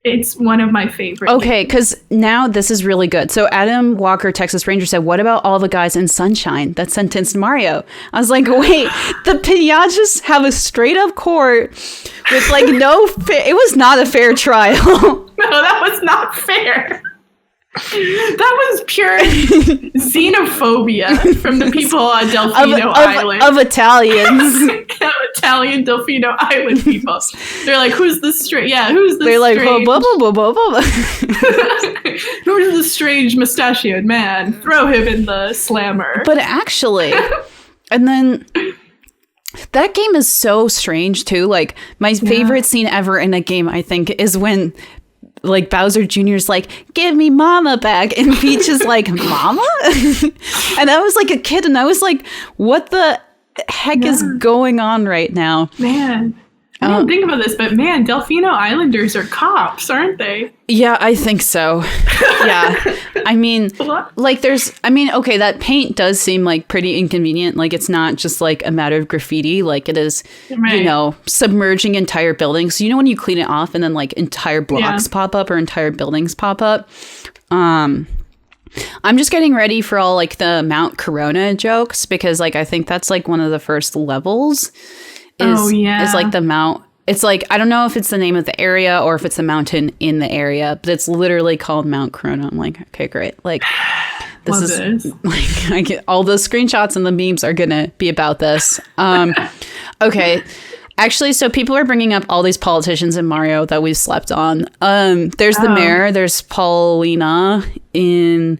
It's one of my favorites. Okay, because now this is really good. So Adam Walker, Texas Ranger, said, what about all the guys in Sunshine that sentenced Mario? I was like, wait, the Pinatas have a straight up court with like it was not a fair trial. No, that was not fair. That was pure xenophobia from the people on Delfino Island. Of Italians. Italian Delfino Island people. They're like, who's the strange? Yeah, who's the They're strange? Like, blah, blah, blah, blah, blah. Who's the strange mustachioed man? Throw him in the slammer. But actually, and then that game is so strange too. Like, my favorite scene ever in a game, I think, is when like Bowser Jr.'s like, give me mama back, and Peach is like, mama? And I was like a kid, and I was like, what the heck is going on right now? Man, I didn't think about this, but man, Delfino Islanders are cops, aren't they? Yeah, I think so. Yeah. I mean, like okay, that paint does seem like pretty inconvenient. Like, it's not just like a matter of graffiti. Like, it is, you know, submerging entire buildings. So, you know, when you clean it off and then like entire blocks pop up or entire buildings pop up. I'm just getting ready for all like the Mount Corona jokes, because like I think that's like one of the first levels is like the Mount. It's like, I don't know if it's the name of the area or if it's a mountain in the area, but it's literally called Mount Corona. I'm like, okay, great. Like, this is like, I get all the screenshots and the memes are gonna be about this. Okay. Actually, so people are bringing up all these politicians in Mario that we've slept on. There's the mayor. There's Paulina in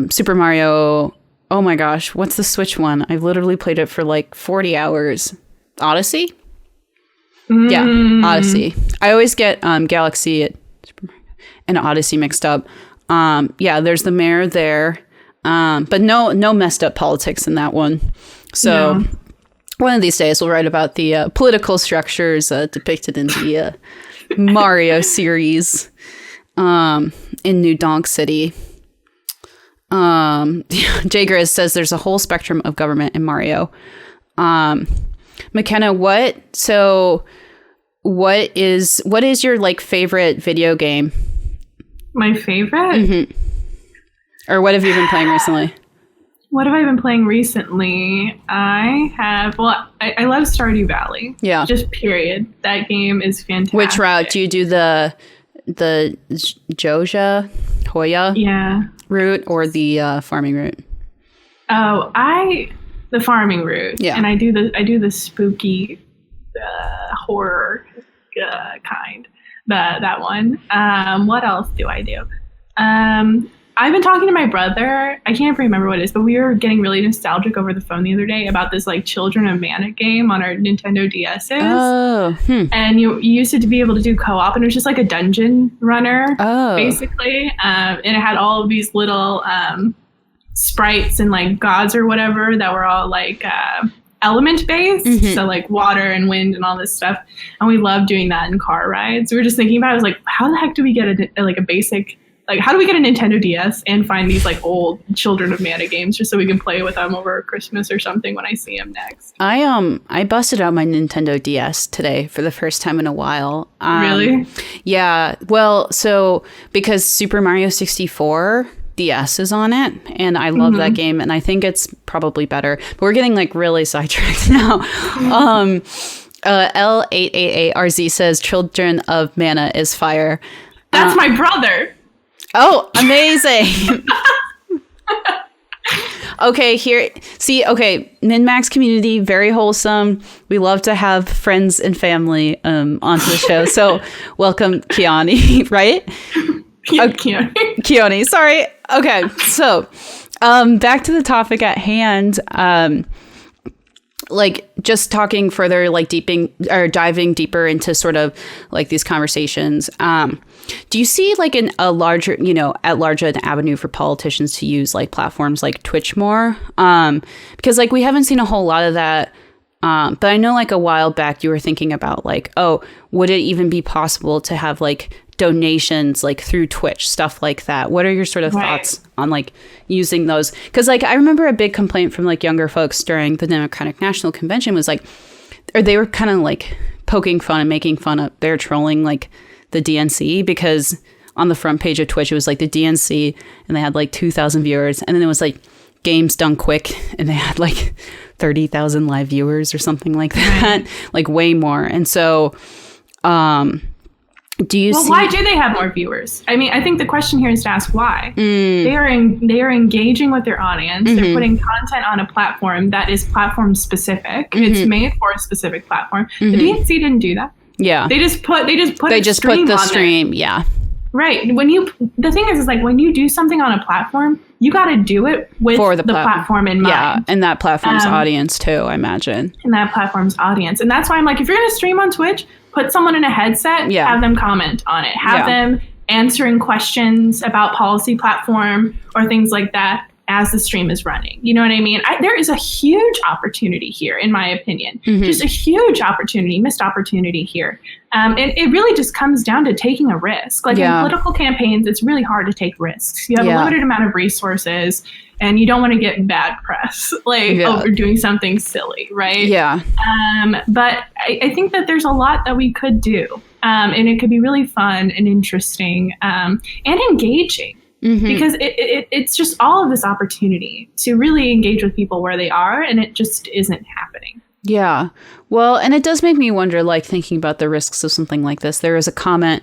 Super Mario. Oh my gosh, what's the Switch one? I've literally played it for like 40 hours. Odyssey? Yeah, Odyssey. I always get Galaxy and Odyssey mixed up. Yeah, there's the mayor there. But no messed up politics in that one. So one of these days we'll write about the political structures depicted in the Mario series in New Donk City. Jay Gris says there's a whole spectrum of government in Mario. Makena, what is your like favorite video game? My favorite? Mm-hmm. Or what have you been playing recently? What have I been playing recently? I love Stardew Valley. Yeah. Just period. That game is fantastic. Which route? Do you do the Joja Hoya route or the farming route? Oh, the farming route. Yeah. And I do the spooky horror kind. That one. What else do I do? I've been talking to my brother. I can't remember what it is, but we were getting really nostalgic over the phone the other day about this like Children of Mana game on our Nintendo DS's. Oh. And you used to be able to do co-op, and it was just like a dungeon runner, basically. And it had all of these little sprites and like gods or whatever that were all like element based. Mm-hmm. So like water and wind and all this stuff. And we loved doing that in car rides. We were just thinking about it. I was like, how the heck do we get a basic... Like, how do we get a Nintendo DS and find these, like, old Children of Mana games just so we can play with them over Christmas or something when I see them next? I busted out my Nintendo DS today for the first time in a while. Really? Yeah. Well, so, because Super Mario 64 DS is on it, and I love that game, and I think it's probably better. But we're getting, like, really sidetracked now. L888RZ says, Children of Mana is fire. That's my brother! Oh, amazing. Okay, Min-Max community, very wholesome. We love to have friends and family onto the show. So welcome, Keone, right? Keone, sorry. Okay, so back to the topic at hand. Like just talking further, like diving deeper into sort of like these conversations. Do you see like at large an avenue for politicians to use like platforms like Twitch more? Because like we haven't seen a whole lot of that. But I know like a while back you were thinking about like, oh, would it even be possible to have like donations like through Twitch, stuff like that? What are your sort of thoughts on like using those? Because like I remember a big complaint from like younger folks during the Democratic National Convention was like, or they were kind of like poking fun and making fun of, they're trolling like the DNC, because on the front page of Twitch it was like the DNC and they had like 2,000 viewers, and then it was like games done quick and they had like 30,000 live viewers or something like that, like way more. And so do you see... why do they have more viewers? I mean, I think the question here is to ask why. They are engaging with their audience. They're putting content on a platform that is platform specific. It's made for a specific platform. The DNC didn't do that. Yeah. They just put the stream. Yeah. Right. The thing is like when you do something on a platform, you got to do it with the platform in mind. Yeah, and that platform's audience too, I imagine. And that platform's audience. And that's why I'm like, if you're going to stream on Twitch, put someone in a headset, have them comment on it. Have them answering questions about policy platform or things like that as the stream is running. You know what I mean? There is a huge opportunity here, in my opinion. Just a huge missed opportunity here. And it really just comes down to taking a risk. Like in political campaigns, it's really hard to take risks. You have a limited amount of resources and you don't want to get bad press, over doing something silly, right? Yeah. But I think that there's a lot that we could do. And it could be really fun and interesting and engaging. Because it's just all of this opportunity to really engage with people where they are, and it just isn't happening. Yeah. Well, and it does make me wonder, like, thinking about the risks of something like this. There was a comment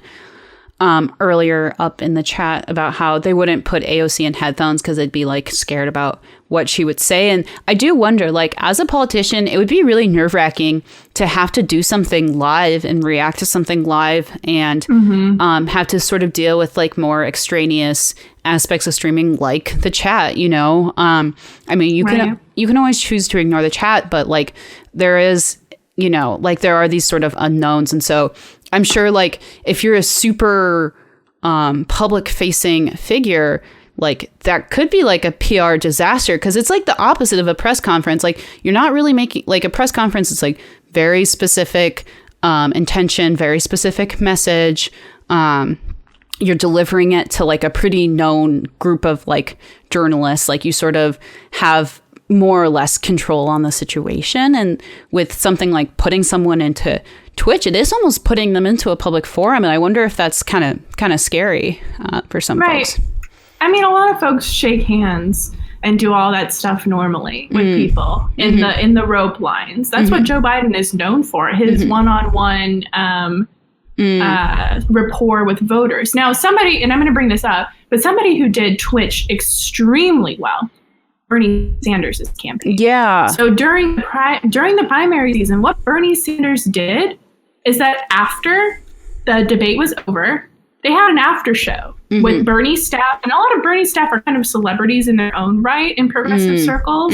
earlier up in the chat about how they wouldn't put AOC in headphones because they'd be, like, scared about what she would say. And I do wonder, like, as a politician, it would be really nerve-wracking to have to do something live and react to something live and have to sort of deal with, like, more extraneous aspects of streaming, like the chat, you know? I mean, you can always choose to ignore the chat, but, like, there is, you know, like, there are these sort of unknowns. And so I'm sure, like, if you're a super public-facing figure, like, that could be, like, a PR disaster, because it's, like, the opposite of a press conference. Like, you're not really making, like, a press conference, it's, like, very specific intention, very specific message. You're delivering it to, like, a pretty known group of, like, journalists. Like, you sort of have more or less control on the situation. And with something like putting someone into Twitch, it is almost putting them into a public forum. And I wonder if that's kind of scary for some folks. I mean, a lot of folks shake hands and do all that stuff normally with people in the rope lines. That's what Joe Biden is known for, his one-on-one rapport with voters. Now, somebody, and I'm going to bring this up, but somebody who did Twitch extremely well, Bernie Sanders' campaign. Yeah. So during the primary season, what Bernie Sanders did is that after the debate was over, they had an after show with Bernie staff, and a lot of Bernie staff are kind of celebrities in their own right in progressive circles.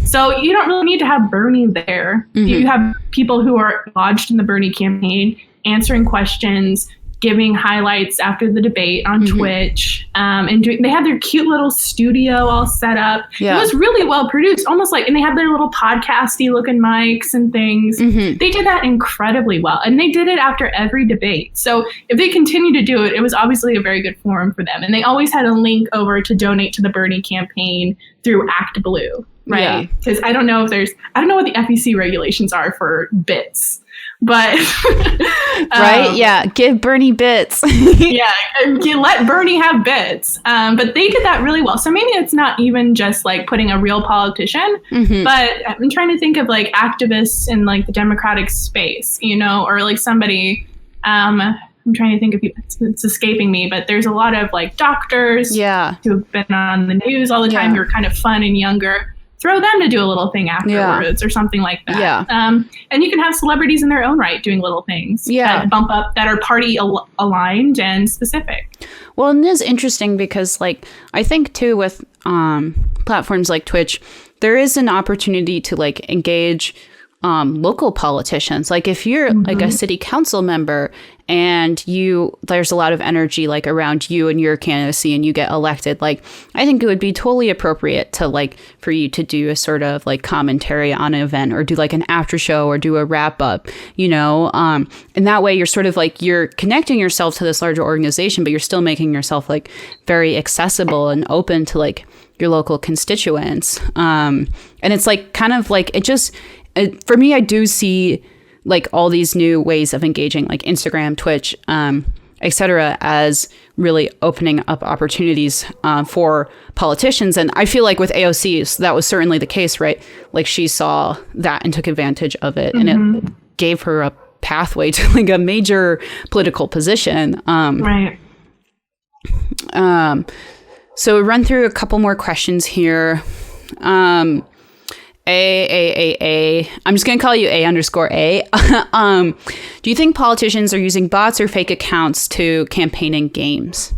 So you don't really need to have Bernie there. You have people who are lodged in the Bernie campaign answering questions, giving highlights after the debate on Twitch, and they had their cute little studio all set up. Yeah. It was really well produced, almost like, and they had their little podcasty looking mics and things. They did that incredibly well, and they did it after every debate. So if they continue to do it, it was obviously a very good forum for them. And they always had a link over to donate to the Bernie campaign through Act Blue, right? Because I don't know what the FEC regulations are for bits. But right, yeah, give Bernie bits. Let Bernie have bits. But they did that really well. So maybe it's not even just like putting a real politician, but I'm trying to think of like activists in like the Democratic space, or like somebody. I'm trying to think of people. It's escaping me, but there's a lot of like doctors who have been on the news all the time who are kind of fun and younger. Throw them to do a little thing afterwards or something like that. Yeah. And you can have celebrities in their own right doing little things that bump up, that are party aligned and specific. Well, and it is interesting because, like, I think too with platforms like Twitch, there is an opportunity to like engage local politicians. Like if you're like a city council member and there's a lot of energy like around you and your candidacy and you get elected, like I think it would be totally appropriate to like for you to do a sort of like commentary on an event or do like an after show or do a wrap up, and that way you're sort of like you're connecting yourself to this larger organization, but you're still making yourself like very accessible and open to like your local constituents. And it's like kind of like for me, I do see like all these new ways of engaging, like Instagram, Twitch, etc., as really opening up opportunities for politicians. And I feel like with AOC, that was certainly the case, right? Like she saw that and took advantage of it, and it gave her a pathway to like a major political position. Right. So we run through a couple more questions here. A. I'm just going to call you A_A. Do you think politicians are using bots or fake accounts to campaign in games?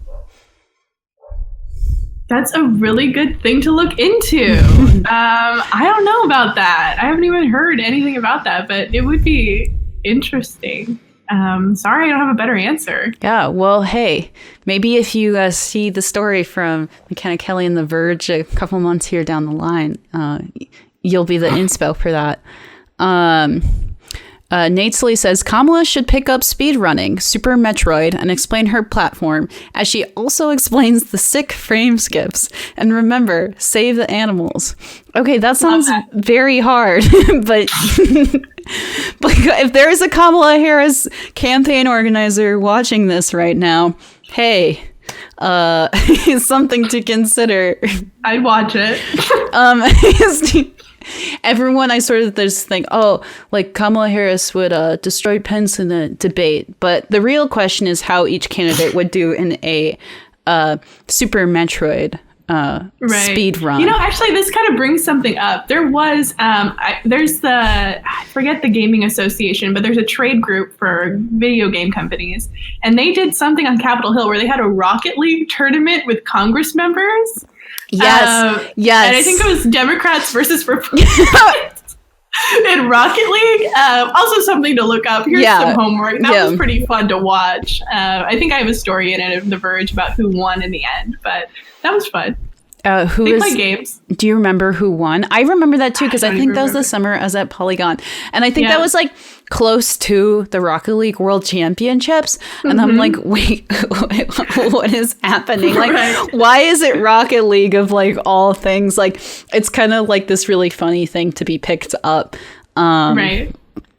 That's a really good thing to look into. I don't know about that. I haven't even heard anything about that, but it would be interesting. Sorry, I don't have a better answer. Yeah, well, hey, maybe if you see the story from McKenna Kelly and The Verge a couple months here down the line, you'll be the inspo for that. Nate Slee says, Kamala should pick up speedrunning, Super Metroid, and explain her platform, as she also explains the sick frame skips. And remember, save the animals. Okay, that sounds very hard, but if there is a Kamala Harris campaign organizer watching this right now, hey, it's something to consider. I'd watch it. Everyone, there's think, like Kamala Harris would destroy Pence in a debate. But the real question is how each candidate would do in a Super Metroid speed run. Actually, this kind of brings something up. There was, I forget the gaming association, but there's a trade group for video game companies. And they did something on Capitol Hill where they had a Rocket League tournament with Congress members. Yes. And I think it was Democrats versus Republicans in Rocket League. Also something to look up. Here's some homework. That was pretty fun to watch. I think I have a story in it of The Verge about who won in the end, but that was fun. They play games. Do you remember who won? I remember that too, because I think that was the summer I was at Polygon. And I think that was like close to the Rocket League World Championships. And I'm like, wait, what is happening? Like, why is it Rocket League of like all things? Like, it's kind of like this really funny thing to be picked up. Right.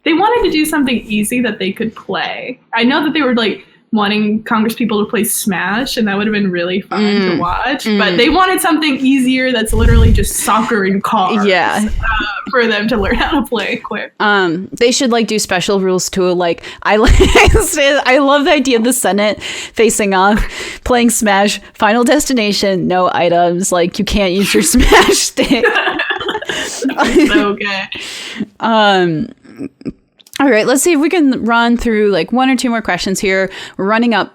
They wanted to do something easy that they could play. I know that they were like wanting Congress people to play Smash, and that would have been really fun to watch. But they wanted something easier that's literally just soccer and cars. Yeah. For them to learn how to play quick. They should like do special rules too. Like I love the idea of the Senate facing off, playing Smash, Final Destination, no items. Like you can't use your Smash stick. So good. All right, let's see if we can run through like one or two more questions here. We're running up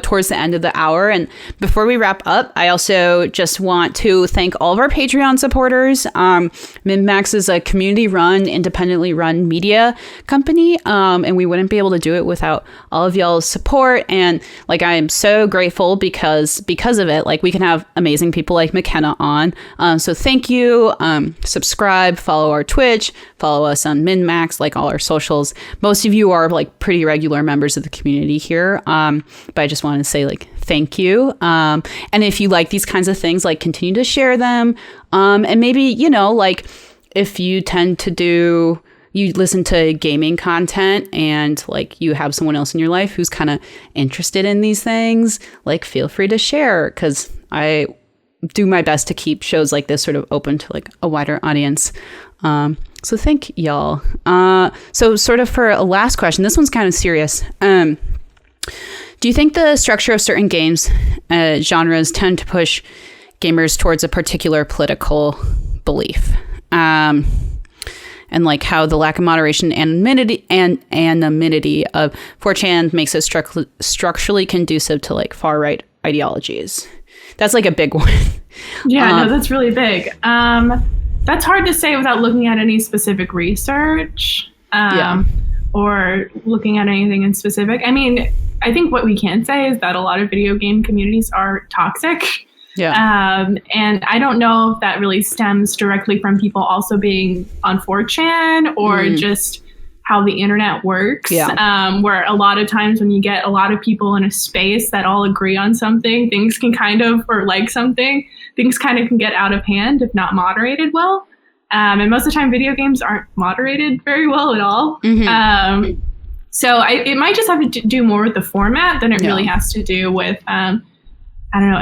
towards the end of the hour. And before we wrap up, I also just want to thank all of our Patreon supporters. MinMax is a community-run, independently run media company, and we wouldn't be able to do it without all of y'all's support. And like, I am so grateful because of it, like we can have amazing people like Makena on. So thank you. Subscribe, follow our Twitch, follow us on MinMax, like all our socials. Most of you are like pretty regular members of the community here. But I just want to say like thank you. And if you like these kinds of things, like continue to share them. And maybe, you know, like if you listen to gaming content and like you have someone else in your life who's kind of interested in these things, like feel free to share, because I do my best to keep shows like this sort of open to like a wider audience. So thank y'all. So sort of for a last question, this one's kind of serious. Do you think the structure of certain games genres tend to push gamers towards a particular political belief? And like how the lack of moderation and anonymity of 4chan makes it structurally conducive to like far right ideologies? That's like a big one. Yeah, no, that's really big. That's hard to say without looking at any specific research. Or looking at anything in specific. I mean, I think what we can say is that a lot of video game communities are toxic. Yeah. And I don't know if that really stems directly from people also being on 4chan or just how the internet works. Yeah. Where a lot of times when you get a lot of people in a space that all agree on something, things can kind of can get out of hand if not moderated well. And most of the time, video games aren't moderated very well at all. Mm-hmm. So it might just have to do more with the format than it really has to do with, I don't know,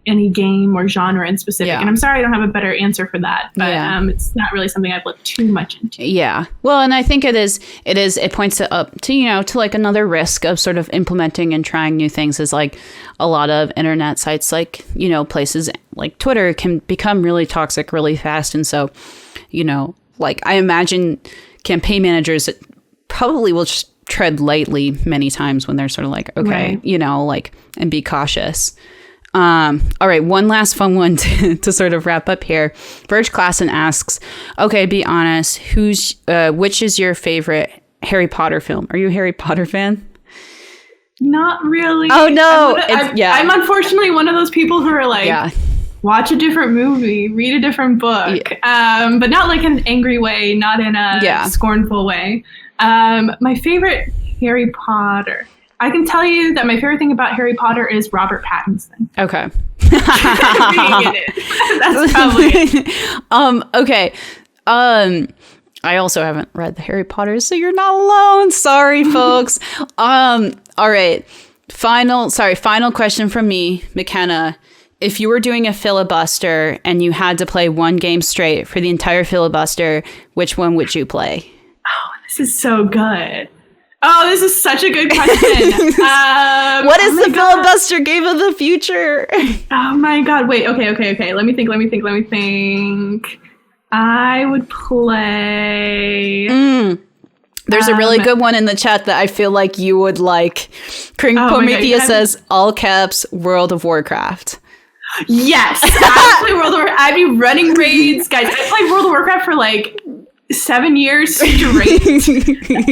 any game or genre in specific. Yeah. And I'm sorry I don't have a better answer for that. But it's not really something I've looked too much into. Yeah. Well, and I think it points it up to, to like another risk of sort of implementing and trying new things is like a lot of internet sites like, places like Twitter can become really toxic really fast. And so, like I imagine campaign managers probably will just tread lightly many times when they're sort of like, okay, right. And be cautious. All right, one last fun one to sort of wrap up here. Verge Klassen asks, okay, be honest, which is your favorite Harry Potter film? Are you a Harry Potter fan? Not really. Oh no. I'm unfortunately one of those people who are like, watch a different movie, read a different book, but not like in an angry way, not in a scornful way. My favorite Harry Potter. I can tell you that my favorite thing about Harry Potter is Robert Pattinson. Okay. That's probably it. Okay. I also haven't read the Harry Potter, so you're not alone. Sorry, folks. All right. Final question from me, Makena. If you were doing a filibuster and you had to play one game straight for the entire filibuster, which one would you play? Oh, this is so good. Oh, this is such a good question. What is the filibuster game of the future? Oh my God. Wait, okay. Let me think. I would play... There's a really good one in the chat that I feel like you would like. Prometheus says, all caps, World of Warcraft. Yes, I play World of Warcraft. I'd be running raids, guys. I played World of Warcraft for like 7 years straight.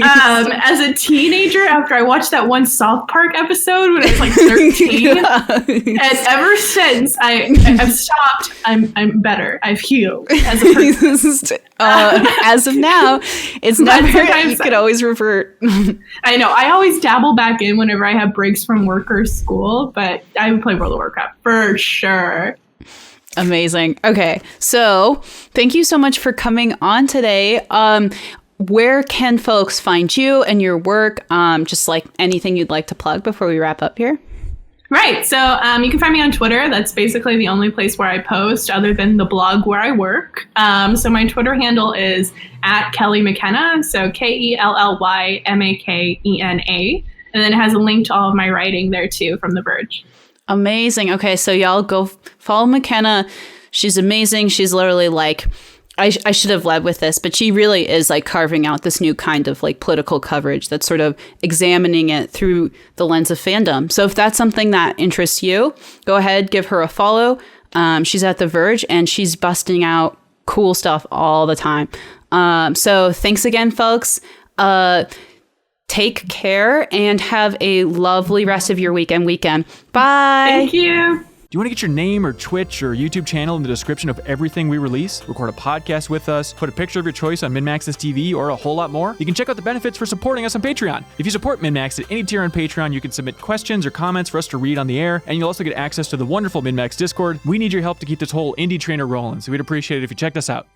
As a teenager, after I watched that one South Park episode when I was like 13, and ever since I've stopped. I'm better. I've healed as a person. As of now, it's never. You could always revert. I know. I always dabble back in whenever I have breaks from work or school, but I would play World of Warcraft for sure. Amazing. Okay, so thank you so much for coming on today. Where can folks find you and your work? Just like anything you'd like to plug before we wrap up here. Right. So you can find me on Twitter. That's basically the only place where I post other than the blog where I work. So my Twitter handle is @KellyMakena. So KELLYMAKENA. And then it has a link to all of my writing there too from The Verge. Amazing. Okay, so y'all go follow Makena. She's amazing. She's literally like, I should have led with this, but she really is like carving out this new kind of like political coverage that's sort of examining it through the lens of fandom. So if that's something that interests you, go ahead, give her a follow. She's at The Verge and she's busting out cool stuff all the time. So thanks again, folks. Take care and have a lovely rest of your weekend. Bye. Thank you. Do you want to get your name or Twitch or YouTube channel in the description of everything we release? Record a podcast with us, put a picture of your choice on MinMax's TV, or a whole lot more? You can check out the benefits for supporting us on Patreon. If you support MinMax at any tier on Patreon, you can submit questions or comments for us to read on the air, and you'll also get access to the wonderful MinMax Discord. We need your help to keep this whole indie trainer rolling, so we'd appreciate it if you checked us out.